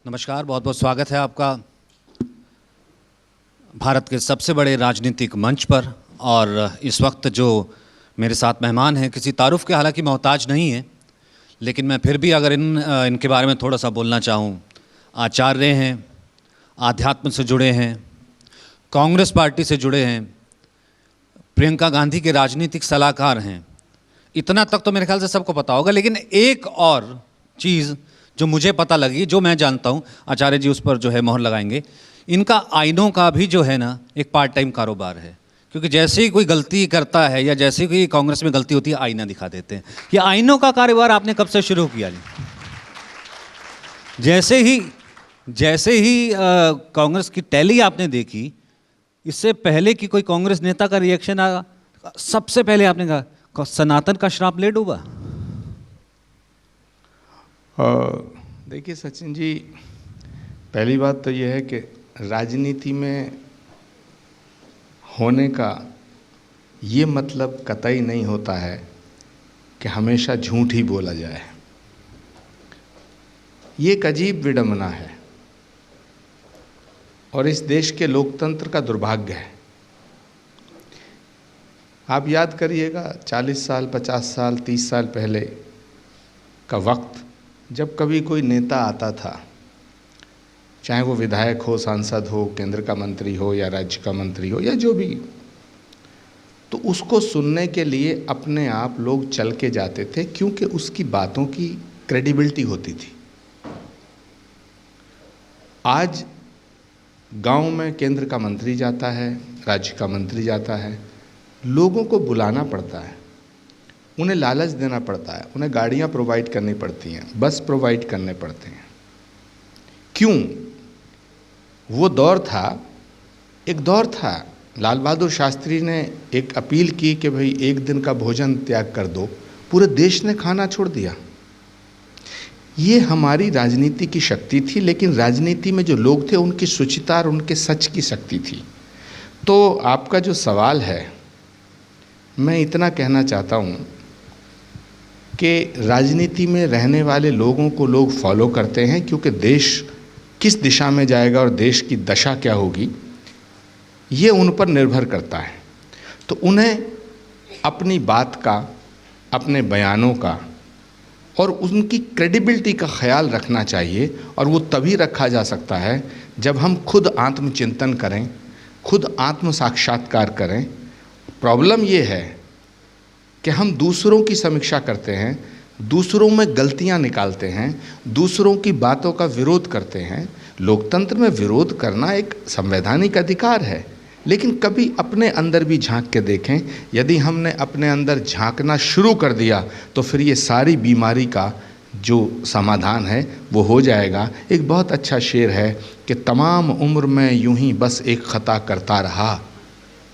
नमस्कार, बहुत बहुत स्वागत है आपका भारत के सबसे बड़े राजनीतिक मंच पर। और इस वक्त जो मेरे साथ मेहमान हैं, किसी तारुफ के हालांकि मोहताज नहीं है, लेकिन मैं फिर भी अगर इनके बारे में थोड़ा सा बोलना चाहूँ। आचार्य हैं, आध्यात्म से जुड़े हैं, कांग्रेस पार्टी से जुड़े हैं, प्रियंका गांधी के राजनीतिक सलाहकार हैं। इतना तक तो मेरे ख्याल से सबको पता होगा, लेकिन एक और चीज़ जो मुझे पता लगी, जो मैं जानता हूँ, आचार्य जी उस पर जो है मोहर लगाएंगे, इनका आईनों का भी जो है ना एक पार्ट टाइम कारोबार है। क्योंकि जैसे ही कोई गलती करता है या जैसे ही कोई कांग्रेस में गलती होती है, आईना दिखा देते हैं। ये आईनों का कारोबार आपने कब से शुरू किया जी? जैसे ही कांग्रेस की टैली आपने देखी, इससे पहले कि कोई कांग्रेस नेता का रिएक्शन आया, सबसे पहले आपने कहा सनातन का श्राप ले डूबा। देखिए सचिन जी, पहली बात तो यह है कि राजनीति में होने का ये मतलब कतई नहीं होता है कि हमेशा झूठ ही बोला जाए। ये एक अजीब विडंबना है और इस देश के लोकतंत्र का दुर्भाग्य है। आप याद करिएगा 40 साल, 50 साल, 30 साल पहले का वक्त, जब कभी कोई नेता आता था, चाहे वो विधायक हो, सांसद हो, केंद्र का मंत्री हो या राज्य का मंत्री हो या जो भी, तो उसको सुनने के लिए अपने आप लोग चल के जाते थे, क्योंकि उसकी बातों की क्रेडिबिलिटी होती थी। आज गांव में केंद्र का मंत्री जाता है, राज्य का मंत्री जाता है, लोगों को बुलाना पड़ता है, उन्हें लालच देना पड़ता है, उन्हें गाड़ियां प्रोवाइड करनी पड़ती हैं, बस प्रोवाइड करने पड़ते हैं। क्यों? वो दौर था, लाल बहादुर शास्त्री ने एक अपील की कि भाई एक दिन का भोजन त्याग कर दो, पूरे देश ने खाना छोड़ दिया। ये हमारी राजनीति की शक्ति थी, लेकिन राजनीति में जो लोग थे उनकी शुचिता और उनके सच की शक्ति थी। तो आपका जो सवाल है, मैं इतना कहना चाहता हूँ कि राजनीति में रहने वाले लोगों को लोग फॉलो करते हैं, क्योंकि देश किस दिशा में जाएगा और देश की दशा क्या होगी ये उन पर निर्भर करता है। तो उन्हें अपनी बात का, अपने बयानों का और उनकी क्रेडिबिलिटी का ख्याल रखना चाहिए। और वो तभी रखा जा सकता है जब हम खुद आत्मचिंतन करें, खुद आत्म साक्षात्कार करें। प्रॉब्लम ये है कि हम दूसरों की समीक्षा करते हैं, दूसरों में गलतियां निकालते हैं, दूसरों की बातों का विरोध करते हैं। लोकतंत्र में विरोध करना एक संवैधानिक अधिकार है, लेकिन कभी अपने अंदर भी झांक के देखें। यदि हमने अपने अंदर झांकना शुरू कर दिया तो फिर ये सारी बीमारी का जो समाधान है वो हो जाएगा। एक बहुत अच्छा शेर है कि तमाम उम्र में यूं ही बस एक खता करता रहा,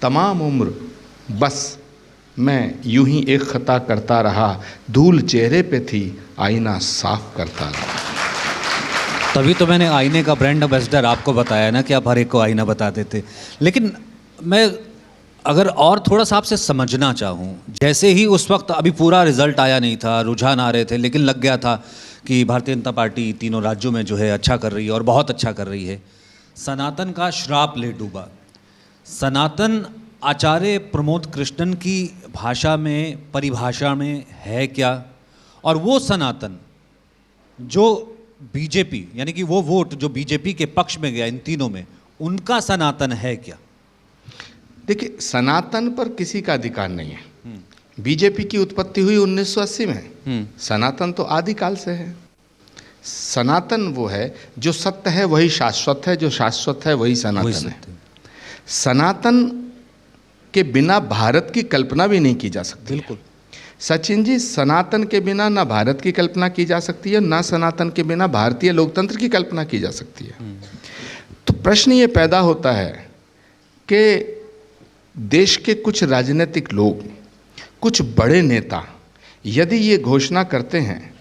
तमाम उम्र बस मैं यूं ही एक खता करता रहा, धूल चेहरे पे थी, आईना साफ करता रहा। तभी तो मैंने आईने का ब्रांड एम्बेसडर आपको बताया ना कि आप हर एक को आईना बताते थे। लेकिन मैं अगर और थोड़ा सा आपसे समझना चाहूँ, जैसे ही उस वक्त अभी पूरा रिजल्ट आया नहीं था, रुझान आ रहे थे, लेकिन लग गया था कि भारतीय जनता पार्टी तीनों राज्यों में जो है अच्छा कर रही है और बहुत अच्छा कर रही है। सनातन का श्राप ले डूबा। सनातन आचार्य प्रमोद कृष्णन की भाषा में, परिभाषा में है क्या? और वो सनातन जो बीजेपी, यानी कि वो वोट जो बीजेपी के पक्ष में गया इन तीनों में, उनका सनातन है क्या? देखिए, सनातन पर किसी का अधिकार नहीं है। बीजेपी की उत्पत्ति हुई 1980 में। सनातन तो आदिकाल से है। सनातन वो है जो सत्य है वही शाश्वत है, जो शाश्वत है वही सनातन है। सनातन के बिना भारत की कल्पना भी नहीं की जा सकती। बिल्कुल सचिन जी, सनातन के बिना ना भारत की कल्पना की जा सकती है, ना सनातन के बिना भारतीय लोकतंत्र की कल्पना की जा सकती है। तो प्रश्न ये पैदा होता है कि देश के कुछ राजनीतिक लोग, कुछ बड़े नेता यदि ये घोषणा करते हैं,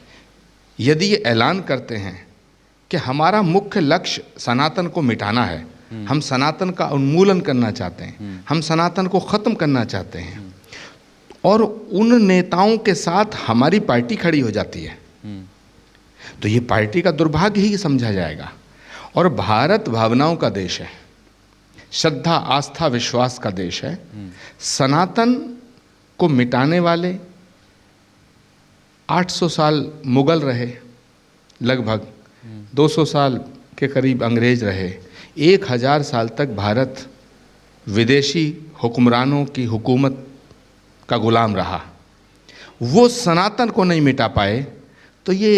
यदि ये ऐलान करते हैं कि हमारा मुख्य लक्ष्य सनातन को मिटाना है, हम सनातन का उन्मूलन करना चाहते हैं, हम सनातन को ख़त्म करना चाहते हैं, और उन नेताओं के साथ हमारी पार्टी खड़ी हो जाती है, तो ये पार्टी का दुर्भाग्य ही समझा जाएगा। और भारत भावनाओं का देश है, श्रद्धा आस्था विश्वास का देश है। सनातन को मिटाने वाले 800 साल मुगल रहे, लगभग 200 साल के करीब अंग्रेज रहे, 1000 साल तक भारत विदेशी हुक्मरानों की हुकूमत का गुलाम रहा। वो सनातन को नहीं मिटा पाए तो ये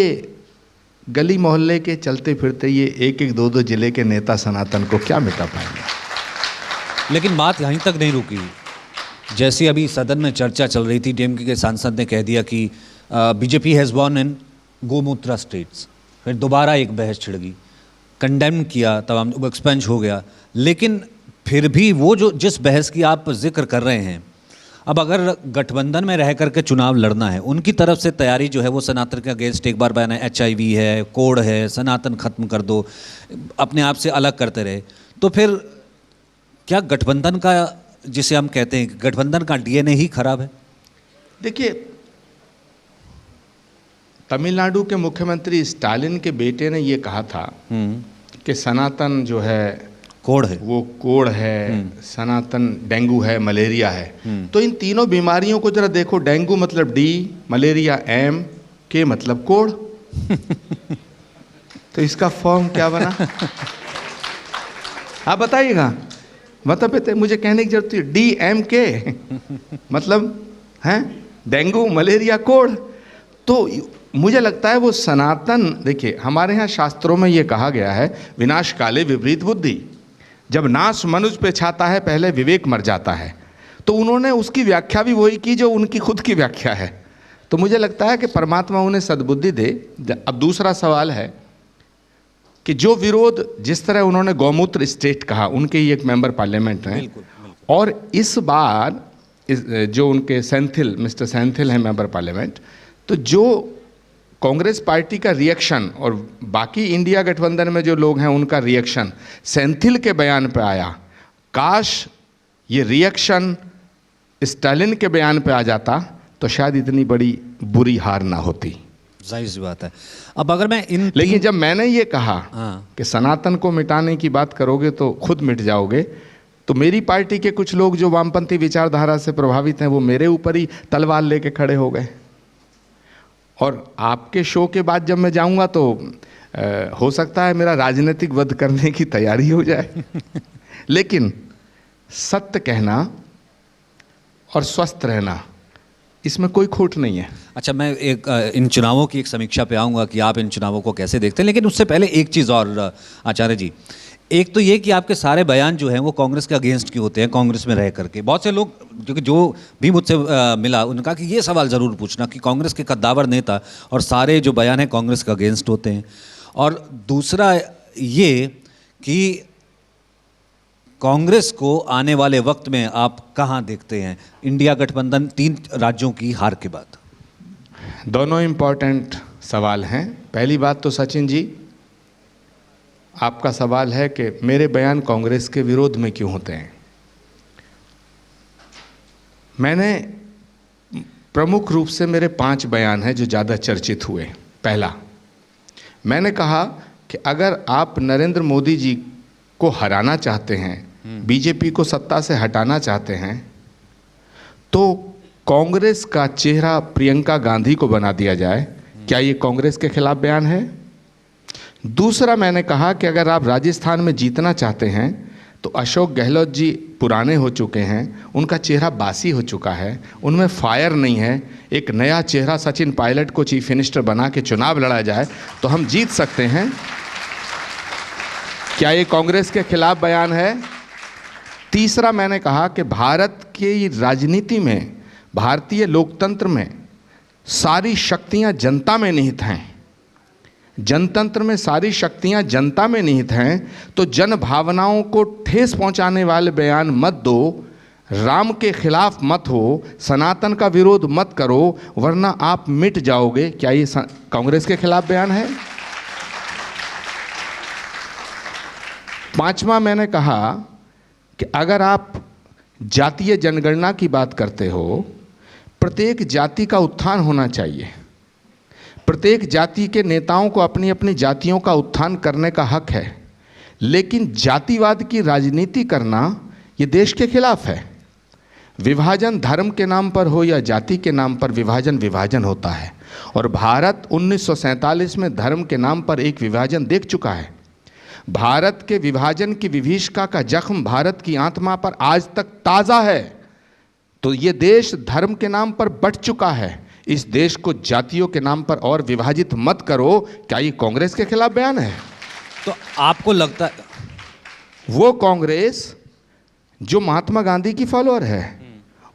गली मोहल्ले के चलते फिरते ये एक एक दो दो जिले के नेता सनातन को क्या मिटा पाएंगे। लेकिन बात यहीं तक नहीं रुकी। जैसी अभी सदन में चर्चा चल रही थी, डीएमके के सांसद ने कह दिया कि BJP has won in gomutra states. फिर दोबारा एक बहस छिड़ गई, कंडेम किया, तमाम एक्सपेंज हो गया। लेकिन फिर भी वो जो जिस बहस की आप जिक्र कर रहे हैं, अब अगर गठबंधन में रह करके चुनाव लड़ना है, उनकी तरफ से तैयारी जो है वो सनातन के अगेंस्ट एक बार बयान है, HIV है, कोड है, सनातन खत्म कर दो, अपने आप से अलग करते रहे, तो फिर क्या गठबंधन का, जिसे हम कहते हैं गठबंधन का DNA ही खराब है? देखिए, तमिलनाडु के मुख्यमंत्री स्टालिन के बेटे ने ये कहा था कि सनातन जो है कोड है, वो कोड है, सनातन डेंगू है, मलेरिया है। तो इन तीनों बीमारियों को जरा देखो, डेंगू मतलब D, मलेरिया M, के मतलब कोड। तो इसका फॉर्म क्या बना? आप बताइएगा। मतलब मुझे कहने की जरूरत है, DMK मतलब है डेंगू मलेरिया कोड। तो मुझे लगता है वो सनातन, देखिए हमारे यहाँ शास्त्रों में ये कहा गया है, विनाश काले विपरीत बुद्धि। जब नाश मनुष्य पे छाता है पहले विवेक मर जाता है। तो उन्होंने उसकी व्याख्या भी वही की जो उनकी खुद की व्याख्या है। तो मुझे लगता है कि परमात्मा उन्हें सद्बुद्धि दे। अब दूसरा सवाल है कि जो विरोध, जिस तरह उन्होंने गौमूत्र स्टेट कहा, उनके ही एक मेंबर पार्लियामेंट हैं, और इस बार जो उनके सेंथिल, मिस्टर सेंथिल हैं मेंबर पार्लियामेंट, तो जो कांग्रेस पार्टी का रिएक्शन और बाकी इंडिया गठबंधन में जो लोग हैं उनका रिएक्शन सेंथिल के बयान पे आया, काश ये रिएक्शन स्टालिन के बयान पे आ जाता तो शायद इतनी बड़ी बुरी हार ना होती। जाहिर सी बात है। अब अगर मैं लेकिन जब मैंने ये कहा कि सनातन को मिटाने की बात करोगे तो खुद मिट जाओगे, तो मेरी पार्टी के कुछ लोग जो वामपंथी विचारधारा से प्रभावित हैं वो मेरे ऊपर ही तलवार लेके खड़े हो गए। और आपके शो के बाद जब मैं जाऊंगा तो हो सकता है मेरा राजनीतिक वध करने की तैयारी हो जाए। लेकिन सत्य कहना और स्वस्थ रहना, इसमें कोई खोट नहीं है। अच्छा, मैं एक इन चुनावों की एक समीक्षा पे आऊँगा कि आप इन चुनावों को कैसे देखते हैं, लेकिन उससे पहले एक चीज़ और आचार्य जी, एक तो ये कि आपके सारे बयान जो हैं वो कांग्रेस के अगेंस्ट क्यों होते हैं, कांग्रेस में रह करके। बहुत से लोग, क्योंकि जो भी मुझसे मिला उन्होंने कहा कि ये सवाल ज़रूर पूछना कि कांग्रेस के कद्दावर नेता और सारे जो बयान हैं कांग्रेस के अगेंस्ट होते हैं। और दूसरा ये कि कांग्रेस को आने वाले वक्त में आप कहाँ देखते हैं इंडिया गठबंधन 3 राज्यों की हार के बाद? दोनों इम्पॉर्टेंट सवाल हैं। पहली बात तो सचिन जी, आपका सवाल है कि मेरे बयान कांग्रेस के विरोध में क्यों होते हैं। मैंने प्रमुख रूप से मेरे 5 बयान हैं जो ज़्यादा चर्चित हुए। पहला, मैंने कहा कि अगर आप नरेंद्र मोदी जी को हराना चाहते हैं, बीजेपी को सत्ता से हटाना चाहते हैं, तो कांग्रेस का चेहरा प्रियंका गांधी को बना दिया जाए। क्या ये कांग्रेस के खिलाफ बयान है? दूसरा, मैंने कहा कि अगर आप राजस्थान में जीतना चाहते हैं तो अशोक गहलोत जी पुराने हो चुके हैं, उनका चेहरा बासी हो चुका है, उनमें फायर नहीं है। एक नया चेहरा सचिन पायलट को चीफ मिनिस्टर बना के चुनाव लड़ा जाए तो हम जीत सकते हैं। क्या ये कांग्रेस के खिलाफ बयान है? तीसरा, मैंने कहा कि भारत की राजनीति में, भारतीय लोकतंत्र में सारी शक्तियां जनता में निहित हैं। जनतंत्र में सारी शक्तियां जनता में निहित हैं, तो जन भावनाओं को ठेस पहुंचाने वाले बयान मत दो, राम के खिलाफ मत हो, सनातन का विरोध मत करो, वरना आप मिट जाओगे। क्या ये कांग्रेस के खिलाफ बयान है? पांचवा, मैंने कहा कि अगर आप जातीय जनगणना की बात करते हो, प्रत्येक जाति का उत्थान होना चाहिए, प्रत्येक जाति के नेताओं को अपनी अपनी जातियों का उत्थान करने का हक है, लेकिन जातिवाद की राजनीति करना ये देश के खिलाफ है। विभाजन धर्म के नाम पर हो या जाति के नाम पर, विभाजन विभाजन होता है। और भारत 1947 में धर्म के नाम पर एक विभाजन देख चुका है। भारत के विभाजन की विभीषिका का जख्म भारत की आत्मा पर आज तक ताज़ा है। तो ये देश धर्म के नाम पर बंट चुका है। इस देश को जातियों के नाम पर और विभाजित मत करो। क्या ये कांग्रेस के खिलाफ बयान है? तो आपको लगता है वो कांग्रेस जो महात्मा गांधी की फॉलोअर है,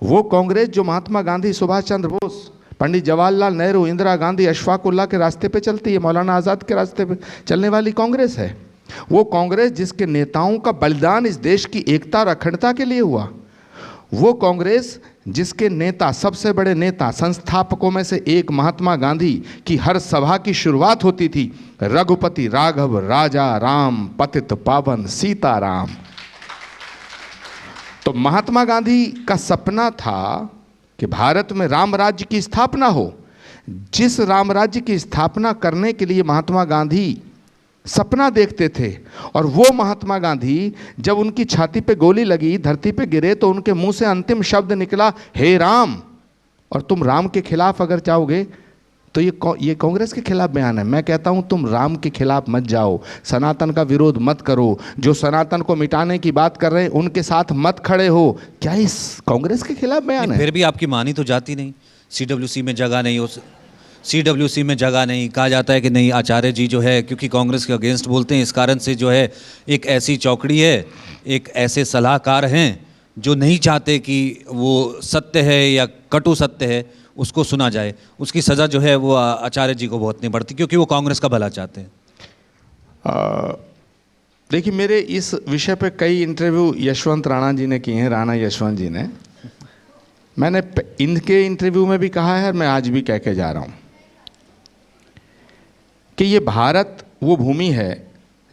वो कांग्रेस जो महात्मा गांधी, सुभाष चंद्र बोस, पंडित जवाहरलाल नेहरू, इंदिरा गांधी, अशफाक उल्लाह के रास्ते पे चलती है, मौलाना आज़ाद के रास्ते पे चलने वाली कांग्रेस है। वो कांग्रेस जिसके नेताओं का बलिदान इस देश की एकता और अखंडता के लिए हुआ। वो कांग्रेस जिसके नेता, सबसे बड़े नेता, संस्थापकों में से एक महात्मा गांधी की हर सभा की शुरुआत होती थी, रघुपति राघव राजा राम पतित पावन सीताराम। तो महात्मा गांधी का सपना था कि भारत में राम राज्य की स्थापना हो। जिस राम राज्य की स्थापना करने के लिए महात्मा गांधी सपना देखते थे, और वो महात्मा गांधी जब उनकी छाती पे गोली लगी, धरती पे गिरे, तो उनके मुंह से अंतिम शब्द निकला, हे राम। और तुम राम के खिलाफ अगर जाओगे तो ये कांग्रेस के खिलाफ बयान है। मैं कहता हूं तुम राम के खिलाफ मत जाओ, सनातन का विरोध मत करो। जो सनातन को मिटाने की बात कर रहे हैं उनके साथ मत खड़े हो। क्या इस कांग्रेस के खिलाफ बयान है? फिर भी आपकी मानी तो जाती नहीं। सीडब्ल्यूसी में जगह नहीं, उस सीडब्ल्यूसी में जगह नहीं, कहा जाता है कि नहीं, आचार्य जी जो है क्योंकि कांग्रेस के अगेंस्ट बोलते हैं, इस कारण से जो है एक ऐसी चौकड़ी है, एक ऐसे सलाहकार हैं जो नहीं चाहते कि वो सत्य है या कटु सत्य है उसको सुना जाए। उसकी सज़ा जो है वो आचार्य जी को बहुत नहीं पड़ती क्योंकि वो कांग्रेस का भला चाहते हैं। देखिए, मेरे इस विषय पे कई इंटरव्यू यशवंत राणा जी ने किए हैं, राणा यशवंत जी ने। मैंने इनके इंटरव्यू में भी कहा है और मैं आज भी कह के जा रहा हूँ कि ये भारत वो भूमि है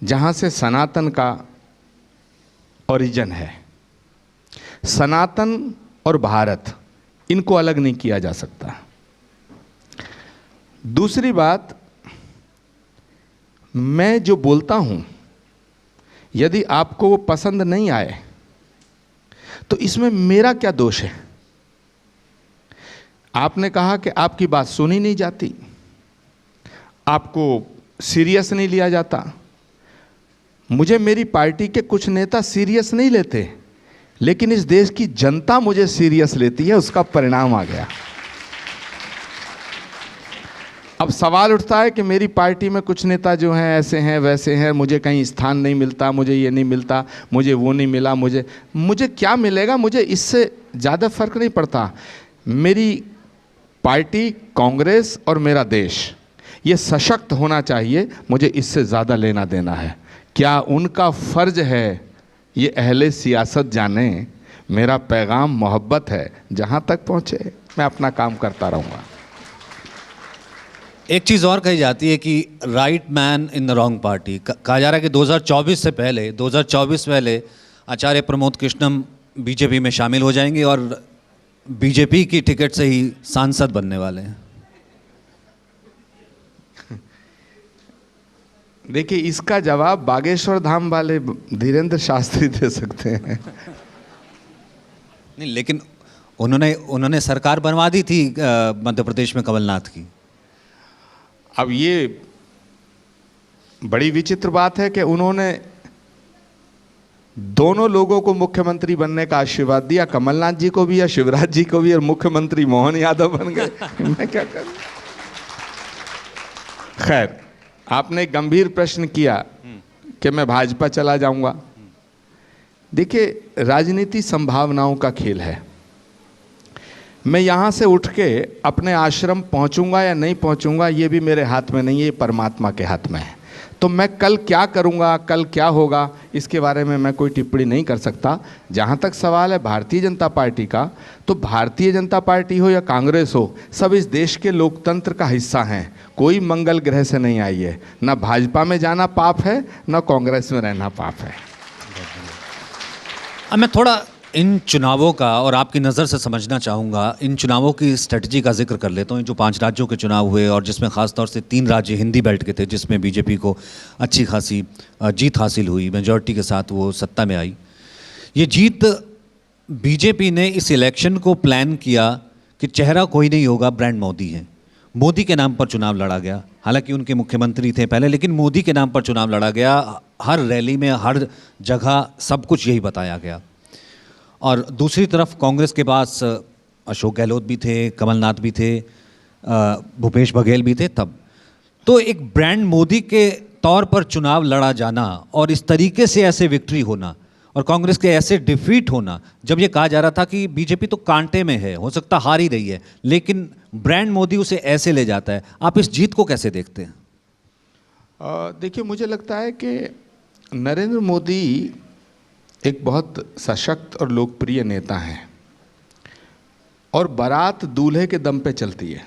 जहाँ से सनातन का ओरिजिन है। सनातन और भारत, इनको अलग नहीं किया जा सकता। दूसरी बात, मैं जो बोलता हूं यदि आपको वो पसंद नहीं आए तो इसमें मेरा क्या दोष है? आपने कहा कि आपकी बात सुनी नहीं जाती, आपको सीरियस नहीं लिया जाता। मुझे मेरी पार्टी के कुछ नेता सीरियस नहीं लेते, लेकिन इस देश की जनता मुझे सीरियस लेती है, उसका परिणाम आ गया। अब सवाल उठता है कि मेरी पार्टी में कुछ नेता जो हैं ऐसे हैं वैसे हैं, मुझे कहीं स्थान नहीं मिलता, मुझे ये नहीं मिलता, मुझे वो नहीं मिला, मुझे क्या मिलेगा? मुझे इससे ज़्यादा फर्क नहीं पड़ता। मेरी पार्टी कांग्रेस और मेरा देश ये सशक्त होना चाहिए, मुझे इससे ज़्यादा लेना देना है। क्या उनका फ़र्ज है ये अहले सियासत जाने। मेरा पैगाम मोहब्बत है, जहाँ तक पहुँचे मैं अपना काम करता रहूँगा। एक चीज़ और कही जाती है कि right man in the wrong party. कहा जा रहा है कि 2024 पहले आचार्य प्रमोद कृष्णम बीजेपी में शामिल हो जाएंगे और बीजेपी की टिकट से ही सांसद बनने वाले हैं। देखिए, इसका जवाब बागेश्वर धाम वाले धीरेन्द्र शास्त्री दे सकते हैं। नहीं, लेकिन उन्होंने सरकार बनवा दी थी मध्य प्रदेश में कमलनाथ की। अब ये बड़ी विचित्र बात है कि उन्होंने दोनों लोगों को मुख्यमंत्री बनने का आशीर्वाद दिया, कमलनाथ जी को भी या शिवराज जी को भी, और मुख्यमंत्री मोहन यादव बन गए। मैं क्या करूं? खैर, आपने गंभीर प्रश्न किया कि मैं भाजपा चला जाऊंगा। देखिए, राजनीति संभावनाओं का खेल है। मैं यहाँ से उठ के अपने आश्रम पहुँचूंगा या नहीं पहुँचूंगा ये भी मेरे हाथ में नहीं है, ये परमात्मा के हाथ में है। तो मैं कल क्या करूँगा, कल क्या होगा, इसके बारे में मैं कोई टिप्पणी नहीं कर सकता। जहाँ तक सवाल है भारतीय जनता पार्टी का, तो भारतीय जनता पार्टी हो या कांग्रेस हो, सब इस देश के लोकतंत्र का हिस्सा हैं। कोई मंगल ग्रह से नहीं आई है। ना भाजपा में जाना पाप है, ना कांग्रेस में रहना पाप है। अब मैं थोड़ा इन चुनावों का और आपकी नज़र से समझना चाहूँगा, इन चुनावों की स्ट्रेटजी का जिक्र कर लेता हूँ। जो 5 राज्यों के चुनाव हुए और जिसमें ख़ास तौर से 3 राज्य हिंदी बेल्ट के थे, जिसमें बीजेपी को अच्छी खासी जीत हासिल हुई, मेजॉरिटी के साथ वो सत्ता में आई। ये जीत बीजेपी ने इस इलेक्शन को प्लान किया कि चेहरा कोई नहीं होगा, ब्रांड मोदी है। मोदी के नाम पर चुनाव लड़ा गया। हालांकि उनके मुख्यमंत्री थे पहले, लेकिन मोदी के नाम पर चुनाव लड़ा गया। हर रैली में, हर जगह सब कुछ यही बताया गया। और दूसरी तरफ कांग्रेस के पास अशोक गहलोत भी थे, कमलनाथ भी थे, भूपेश बघेल भी थे तब। तो एक ब्रांड मोदी के तौर पर चुनाव लड़ा जाना और इस तरीके से ऐसे विक्ट्री होना और कांग्रेस के ऐसे डिफीट होना, जब ये कहा जा रहा था कि बीजेपी तो कांटे में है, हो सकता हार ही रही है, लेकिन ब्रांड मोदी उसे ऐसे ले जाता है। आप इस जीत को कैसे देखते हैं? देखिए, मुझे लगता है कि नरेंद्र मोदी एक बहुत सशक्त और लोकप्रिय नेता हैं और बारात दूल्हे के दम पे चलती है।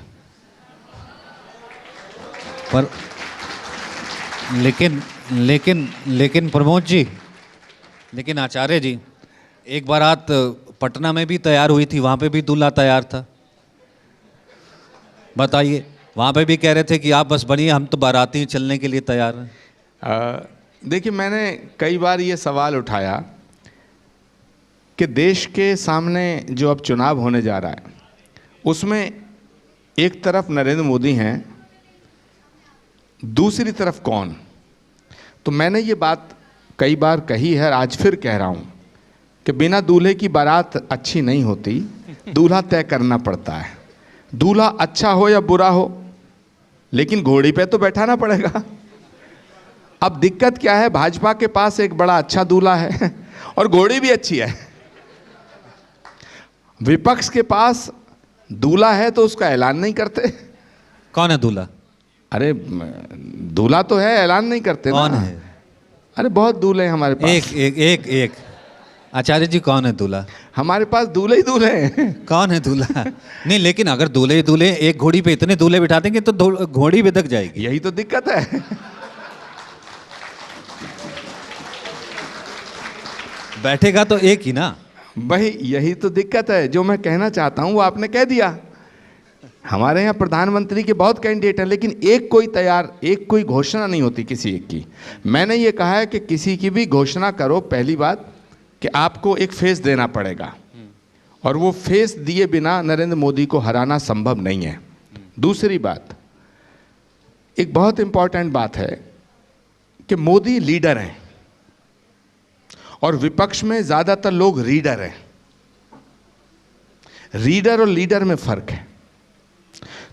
पर लेकिन प्रमोद जी, लेकिन आचार्य जी, एक बारात पटना में भी तैयार हुई थी, वहाँ पे भी दूल्हा तैयार था। बताइए, वहाँ पे भी कह रहे थे कि आप बस बनिए, हम तो बाराती चलने के लिए तैयार हैं। देखिए, मैंने कई बार ये सवाल उठाया कि देश के सामने जो अब चुनाव होने जा रहा है, उसमें एक तरफ नरेंद्र मोदी हैं, दूसरी तरफ कौन? तो मैंने ये बात कई बार कही है, आज फिर कह रहा हूँ कि बिना दूल्हे की बारात अच्छी नहीं होती, दूल्हा तय करना पड़ता है। दूल्हा अच्छा हो या बुरा हो, लेकिन घोड़ी पे तो बैठाना पड़ेगा। अब दिक्कत क्या है, भाजपा के पास एक बड़ा अच्छा दूल्हा है और घोड़ी भी अच्छी है। विपक्ष के पास दूल्हा है तो उसका ऐलान नहीं करते। कौन है दूल्हा? अरे दूल्हा तो है, ऐलान नहीं करते। कौन ना है? अरे बहुत दूल्हे हैं हमारे पास। एक आचार्य जी, कौन है दूल्हा? हमारे पास दूल्हे ही दूल्हे हैं। कौन है दूल्हा? नहीं, लेकिन अगर दूल्हे एक घोड़ी पे इतने दूल्हे बिठा देंगे तो घोड़ी बिदक जाएगी। यही तो दिक्कत है। बैठेगा तो एक ही ना भाई, यही तो दिक्कत है। जो मैं कहना चाहता हूं वो आपने कह दिया। हमारे यहाँ प्रधानमंत्री के बहुत कैंडिडेट हैं, लेकिन एक कोई घोषणा नहीं होती किसी एक की। मैंने ये कहा है कि किसी की भी घोषणा करो, पहली बात कि आपको एक फेस देना पड़ेगा, और वो फेस दिए बिना नरेंद्र मोदी को हराना संभव नहीं है। दूसरी बात, एक बहुत इंपॉर्टेंट बात है कि मोदी लीडर हैं और विपक्ष में ज्यादातर लोग रीडर हैं। रीडर और लीडर में फर्क है।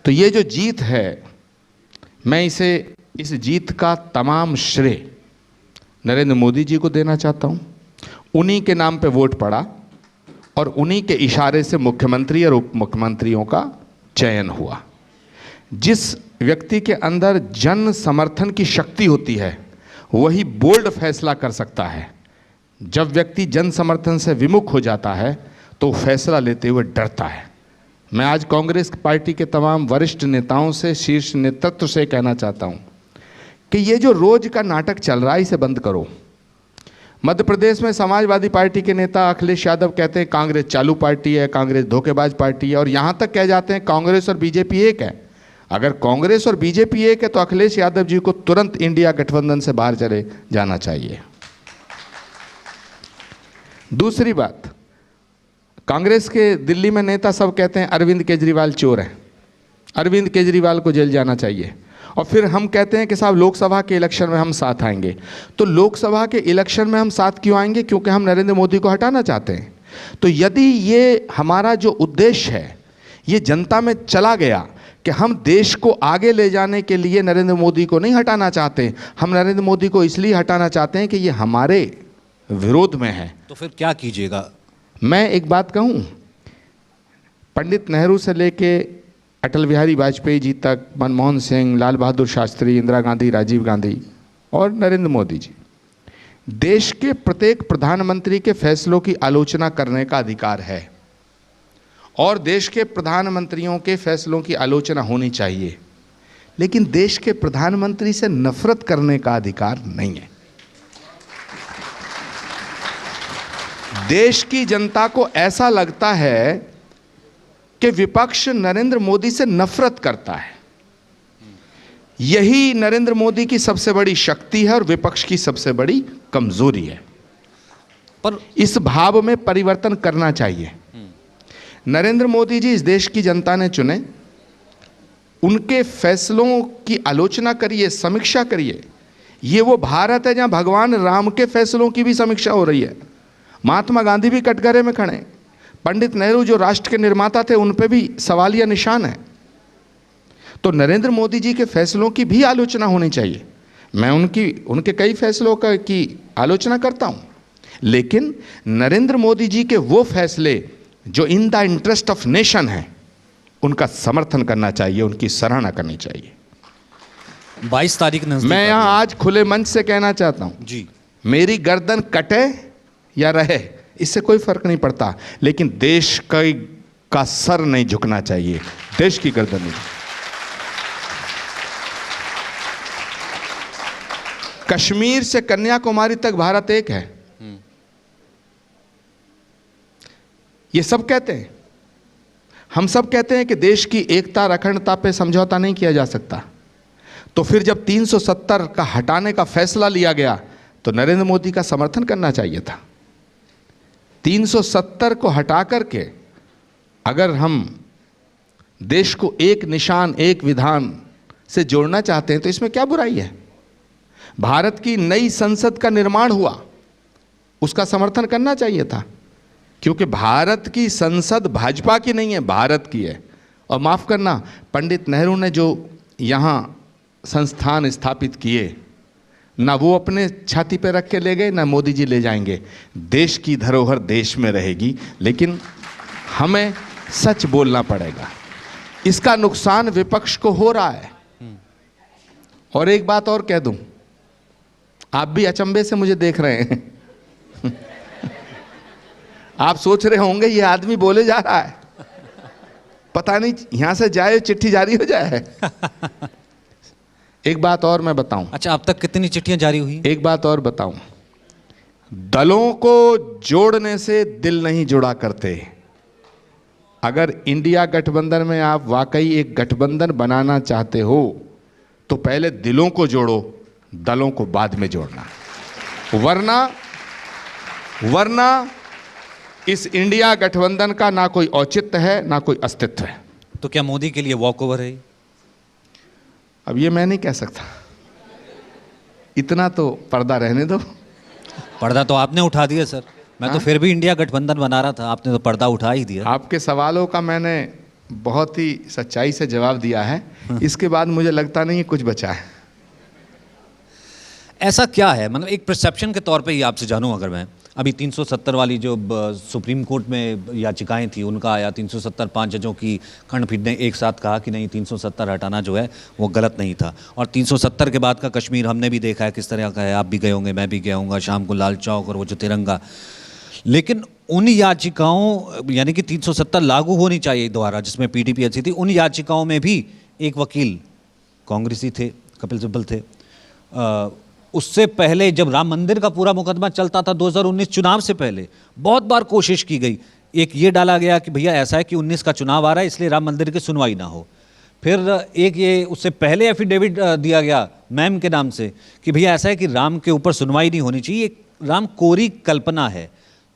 तो ये जो जीत है, मैं इस जीत का तमाम श्रेय नरेंद्र मोदी जी को देना चाहता हूं। उन्हीं के नाम पे वोट पड़ा और उन्हीं के इशारे से मुख्यमंत्री और उप मुख्यमंत्रियों का चयन हुआ। जिस व्यक्ति के अंदर जन समर्थन की शक्ति होती है, वही बोल्ड फैसला कर सकता है। जब व्यक्ति जन समर्थन से विमुख हो जाता है तो फैसला लेते हुए डरता है। मैं आज कांग्रेस पार्टी के तमाम वरिष्ठ नेताओं से, शीर्ष नेतृत्व से कहना चाहता हूं कि ये जो रोज का नाटक चल रहा है, इसे बंद करो। मध्य प्रदेश में समाजवादी पार्टी के नेता अखिलेश यादव कहते हैं कांग्रेस चालू पार्टी है, कांग्रेस धोखेबाज पार्टी है, और यहां तक कह जाते हैं कांग्रेस और बीजेपी एक है। अगर कांग्रेस और बीजेपी एक है तो अखिलेश यादव जी को तुरंत इंडिया गठबंधन से बाहर चले जाना चाहिए। दूसरी बात, कांग्रेस के दिल्ली में नेता सब कहते हैं अरविंद केजरीवाल चोर हैं, अरविंद केजरीवाल को जेल जाना चाहिए, और फिर हम कहते हैं कि साहब लोकसभा के इलेक्शन में हम साथ आएंगे। तो लोकसभा के इलेक्शन में हम साथ क्यों आएंगे? क्योंकि हम नरेंद्र मोदी को हटाना चाहते हैं। तो यदि ये हमारा जो उद्देश्य है ये जनता में चला गया कि हम देश को आगे ले जाने के लिए नरेंद्र मोदी को नहीं हटाना चाहते, हम नरेंद्र मोदी को इसलिए हटाना चाहते हैं कि ये हमारे विरोध में है, तो फिर क्या कीजिएगा? मैं एक बात कहूं, पंडित नेहरू से लेके अटल बिहारी वाजपेयी जी तक, मनमोहन सिंह, लाल बहादुर शास्त्री, इंदिरा गांधी, राजीव गांधी और नरेंद्र मोदी जी, देश के प्रत्येक प्रधानमंत्री के फैसलों की आलोचना करने का अधिकार है और देश के प्रधानमंत्रियों के फैसलों की आलोचना होनी चाहिए, लेकिन देश के प्रधानमंत्री से नफरत करने का अधिकार नहीं है। देश की जनता को ऐसा लगता है कि विपक्ष नरेंद्र मोदी से नफरत करता है। यही नरेंद्र मोदी की सबसे बड़ी शक्ति है और विपक्ष की सबसे बड़ी कमजोरी है। पर इस भाव में परिवर्तन करना चाहिए। नरेंद्र मोदी जी इस देश की जनता ने चुने, उनके फैसलों की आलोचना करिए, समीक्षा करिए। ये वो भारत है जहां भगवान राम के फैसलों की भी समीक्षा हो रही है। महात्मा गांधी भी कटघरे में खड़े, पंडित नेहरू जो राष्ट्र के निर्माता थे उन पे भी सवालिया निशान है। तो नरेंद्र मोदी जी के फैसलों की भी आलोचना होनी चाहिए। मैं उनके कई फैसलों की आलोचना करता हूं, लेकिन नरेंद्र मोदी जी के वो फैसले जो in the interest of nation है, उनका समर्थन करना चाहिए, उनकी सराहना करनी चाहिए। 22 तारीख नजदीक मैं आ यहां रही है। आज खुले मंच से कहना चाहता हूं, जी, मेरी गर्दन कटे या रहे इससे कोई फर्क नहीं पड़ता, लेकिन देश का सर नहीं झुकना चाहिए, देश की गर्दन नहीं। कश्मीर से कन्याकुमारी तक भारत एक है, ये सब कहते हैं। हम सब कहते हैं कि देश की एकता और अखंडता पे समझौता नहीं किया जा सकता। तो फिर जब 370 का हटाने का फैसला लिया गया तो नरेंद्र मोदी का समर्थन करना चाहिए था। 370 को हटा करके अगर हम देश को एक निशान, एक विधान से जोड़ना चाहते हैं तो इसमें क्या बुराई है। भारत की नई संसद का निर्माण हुआ, उसका समर्थन करना चाहिए था, क्योंकि भारत की संसद भाजपा की नहीं है, भारत की है। और माफ करना, पंडित नेहरू ने जो यहाँ संस्थान स्थापित किए, ना वो अपने छाती पे रख के ले गए, ना मोदी जी ले जाएंगे। देश की धरोहर देश में रहेगी, लेकिन हमें सच बोलना पड़ेगा। इसका नुकसान विपक्ष को हो रहा है। और एक बात और कह दूं, आप भी अचंभे से मुझे देख रहे हैं। आप सोच रहे होंगे ये आदमी बोले जा रहा है, पता नहीं यहां से जाए चिट्ठी जारी हो जाए। एक बात और मैं बताऊं। अच्छा, अब तक कितनी चिट्ठियां जारी हुई? एक बात और बताऊं, दलों को जोड़ने से दिल नहीं जुड़ा करते। अगर इंडिया गठबंधन में आप वाकई एक गठबंधन बनाना चाहते हो तो पहले दिलों को जोड़ो, दलों को बाद में जोड़ना। वरना इस इंडिया गठबंधन का ना कोई औचित्य है, ना कोई अस्तित्व है। तो क्या मोदी के लिए वॉक ओवर है? अब ये मैं नहीं कह सकता, इतना तो पर्दा रहने दो। पर्दा तो आपने उठा दिया सर। मैं तो फिर भी इंडिया गठबंधन बना रहा था, आपने तो पर्दा उठा ही दिया। आपके सवालों का मैंने बहुत ही सच्चाई से जवाब दिया है। इसके बाद मुझे लगता नहीं है कुछ बचा है। ऐसा क्या है, मतलब एक परसेप्शन के तौर पे ही आपसे जानूं, अगर मैं अभी 370 वाली जो सुप्रीम कोर्ट में याचिकाएं थी उनका आया, 370 5 जजों की खंडपीठ ने एक साथ कहा कि नहीं 370 हटाना जो है वो गलत नहीं था। और 370 के बाद का कश्मीर हमने भी देखा है किस तरह का है, आप भी गए होंगे, मैं भी गया हूँगा, शाम को लाल चौक और वो जो तिरंगा। लेकिन उन याचिकाओं यानी कि 370 लागू होनी चाहिए दोबारा, जिसमें पीडीपी अच्छी थी, उन याचिकाओं में भी एक वकील कांग्रेसी थे, कपिल सिब्बल थे। उससे पहले जब राम मंदिर का पूरा मुकदमा चलता था 2019 चुनाव से पहले, बहुत बार कोशिश की गई। एक ये डाला गया कि भैया ऐसा है कि 19 का चुनाव आ रहा है इसलिए राम मंदिर की सुनवाई ना हो। फिर एक ये उससे पहले एफिडेविट दिया गया मैम के नाम से कि भैया ऐसा है कि राम के ऊपर सुनवाई नहीं होनी चाहिए, एक राम कोरी कल्पना है।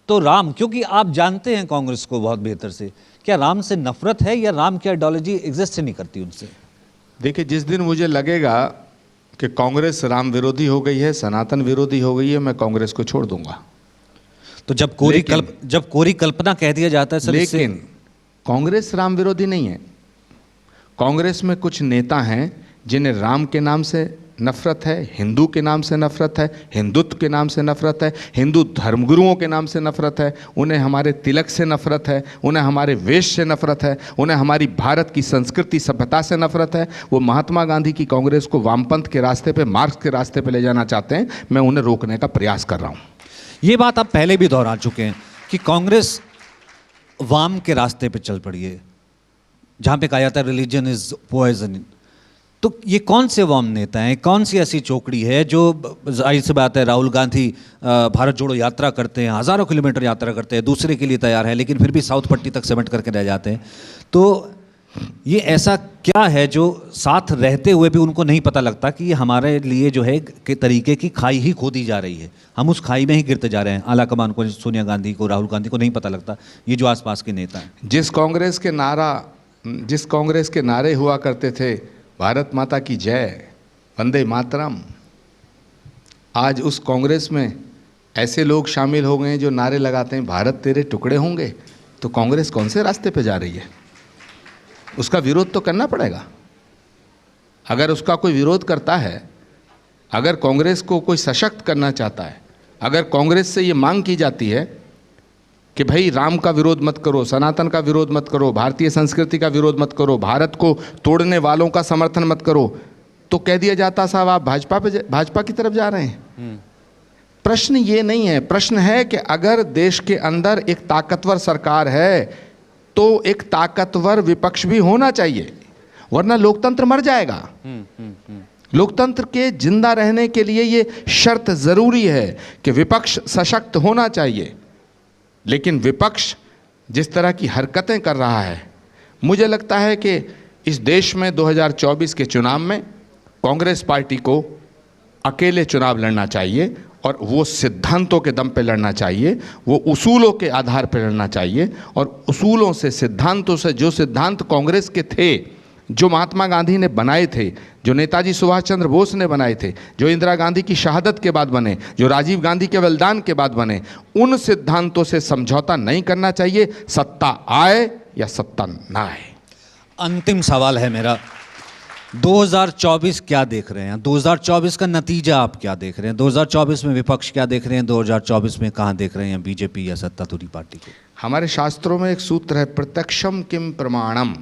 तो राम, क्योंकि आप जानते हैं कांग्रेस को बहुत बेहतर से, क्या राम से नफरत है या राम की आइडियोलॉजी एग्जिस्ट नहीं करती उनसे? देखिए, जिस दिन मुझे लगेगा कि कांग्रेस राम विरोधी हो गई है, सनातन विरोधी हो गई है, मैं कांग्रेस को छोड़ दूंगा। तो जब कोरी कल्पना कह दिया जाता है सर, लेकिन कांग्रेस राम विरोधी नहीं है। कांग्रेस में कुछ नेता हैं जिन्हें राम के नाम से नफरत है, हिंदू के नाम से नफरत है, हिंदुत्व के नाम से नफरत है, हिंदू धर्मगुरुओं के नाम से नफरत है, उन्हें हमारे तिलक से नफरत है, उन्हें हमारे वेश से नफरत है, उन्हें हमारी भारत की संस्कृति सभ्यता से नफरत है। वो महात्मा गांधी की कांग्रेस को वामपंथ के रास्ते पे, मार्क्स के रास्ते पे ले जाना चाहते हैं। मैं उन्हें रोकने का प्रयास कर रहा हूँ। ये बात आप पहले भी दोहरा चुके हैं कि कांग्रेस वाम के रास्ते पे चल पड़ी है, जहाँ पे कहा जाता है रिलीजन इज पॉइजन। तो ये कौन से वाम नेता हैं, कौन सी ऐसी चौकड़ी है जो, जाहिर सी बात है राहुल गांधी भारत जोड़ो यात्रा करते हैं, हज़ारों किलोमीटर यात्रा करते हैं, दूसरे के लिए तैयार है, लेकिन फिर भी साउथ पट्टी तक सिमट करके रह जाते हैं। तो ये ऐसा क्या है जो साथ रहते हुए भी उनको नहीं पता लगता कि ये हमारे लिए जो है के तरीके की खाई ही खोदी जा रही है, हम उस खाई में ही गिरते जा रहे हैं। आलाकमान को, सोनिया गांधी को, राहुल गांधी को नहीं पता लगता, ये जो आसपास के नेता हैं। जिस कांग्रेस के नारे हुआ करते थे, भारत माता की जय, वंदे मातरम, आज उस कांग्रेस में ऐसे लोग शामिल हो गए हैं जो नारे लगाते हैं भारत तेरे टुकड़े होंगे। तो कांग्रेस कौन से रास्ते पे जा रही है? उसका विरोध तो करना पड़ेगा। अगर उसका कोई विरोध करता है, अगर कांग्रेस को कोई सशक्त करना चाहता है, अगर कांग्रेस से ये मांग की जाती है कि भाई राम का विरोध मत करो, सनातन का विरोध मत करो, भारतीय संस्कृति का विरोध मत करो, भारत को तोड़ने वालों का समर्थन मत करो, तो कह दिया जाता साहब आप भाजपा की तरफ जा रहे हैं। प्रश्न ये नहीं है, प्रश्न है कि अगर देश के अंदर एक ताकतवर सरकार है तो एक ताकतवर विपक्ष भी होना चाहिए, वरना लोकतंत्र मर जाएगा। लोकतंत्र के जिंदा रहने के लिए ये शर्त जरूरी है कि विपक्ष सशक्त होना चाहिए। लेकिन विपक्ष जिस तरह की हरकतें कर रहा है, मुझे लगता है कि इस देश में 2024 के चुनाव में कांग्रेस पार्टी को अकेले चुनाव लड़ना चाहिए और वो सिद्धांतों के दम पे लड़ना चाहिए, वो उसूलों के आधार पर लड़ना चाहिए। और उसूलों से, सिद्धांतों से, जो सिद्धांत कांग्रेस के थे, जो महात्मा गांधी ने बनाए थे, जो नेताजी सुभाष चंद्र बोस ने बनाए थे, जो इंदिरा गांधी की शहादत के बाद बने, जो राजीव गांधी के बलिदान के बाद बने, उन सिद्धांतों से समझौता नहीं करना चाहिए, सत्ता आए या सत्ता ना आए। अंतिम सवाल है मेरा, 2024 क्या देख रहे हैं? 2024 का नतीजा आप क्या देख रहे हैं? 2024 में विपक्ष क्या देख रहे हैं? 2024 में कहाँ देख रहे हैं बीजेपी या सत्ताधारी पार्टी को? हमारे शास्त्रों में एक सूत्र है, प्रत्यक्षम किम प्रमाणम।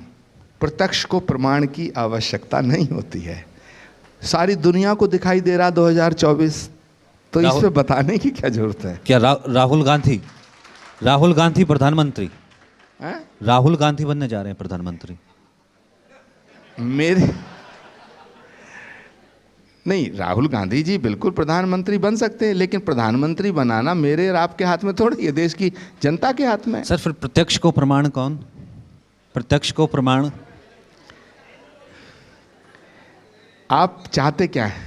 प्रत्यक्ष को प्रमाण की आवश्यकता नहीं होती है। सारी दुनिया को दिखाई दे रहा 2024, तो इस पे बताने की क्या जरूरत है? क्या राहुल गांधी प्रधानमंत्री? राहुल गांधी बनने जा रहे हैं प्रधानमंत्री? नहीं, राहुल गांधी जी बिल्कुल प्रधानमंत्री बन सकते हैं, लेकिन प्रधानमंत्री बनाना मेरे और आपके हाथ में थोड़ी है, देश की जनता के हाथ में। सर फिर प्रत्यक्ष को प्रमाण कौन? प्रत्यक्ष को प्रमाण आप चाहते क्या हैं?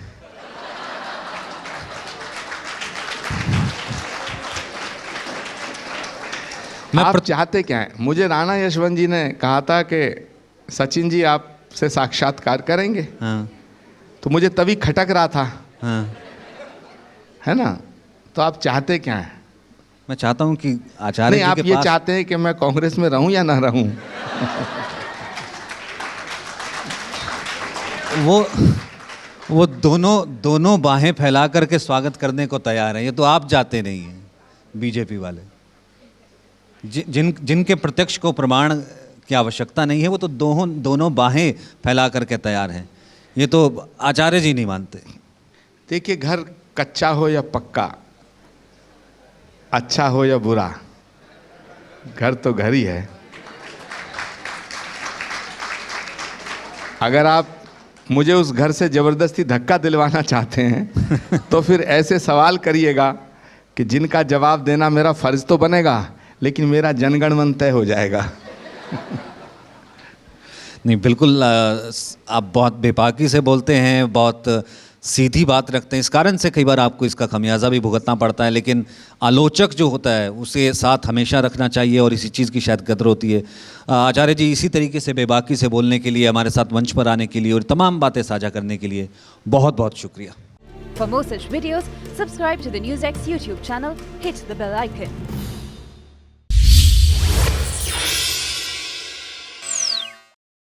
आप चाहते क्या हैं? मुझे राणा यशवंत जी ने कहा था कि सचिन जी आपसे साक्षात्कार करेंगे। हाँ। तो मुझे तभी खटक रहा था। हाँ। है ना? तो आप चाहते क्या हैं? मैं चाहता हूं कि आचार्य नहीं, जी आप के ये पास... चाहते हैं कि मैं कांग्रेस में रहूं या ना रहूं? वो दोनों बाहें फैला करके स्वागत करने को तैयार हैं। ये तो आप जाते नहीं हैं, बीजेपी वाले। जिनके प्रत्यक्ष को प्रमाण की आवश्यकता नहीं है, वो तो दोनों बाहें फैला करके तैयार हैं। ये तो आचार्य जी नहीं मानते। देखिए, घर कच्चा हो या पक्का, अच्छा हो या बुरा, घर तो घर ही है। अगर आप मुझे उस घर से जबरदस्ती धक्का दिलवाना चाहते हैं तो फिर ऐसे सवाल करिएगा कि जिनका जवाब देना मेरा फर्ज तो बनेगा, लेकिन मेरा जनगण मन तय हो जाएगा। नहीं, बिल्कुल आप बहुत बेबाकी से बोलते हैं, बहुत सीधी बात रखते हैं। इस कारण से कई बार आपको इसका खमियाजा भी भुगतना पड़ता है, लेकिन आलोचक जो होता है उसे साथ हमेशा रखना चाहिए और इसी चीज़ की शायद कदर होती है। आचार्य जी, इसी तरीके से बेबाकी से बोलने के लिए, हमारे साथ मंच पर आने के लिए और तमाम बातें साझा करने के लिए बहुत बहुत शुक्रिया। For more such videos, subscribe to the NewsX YouTube channel, hit the bell icon.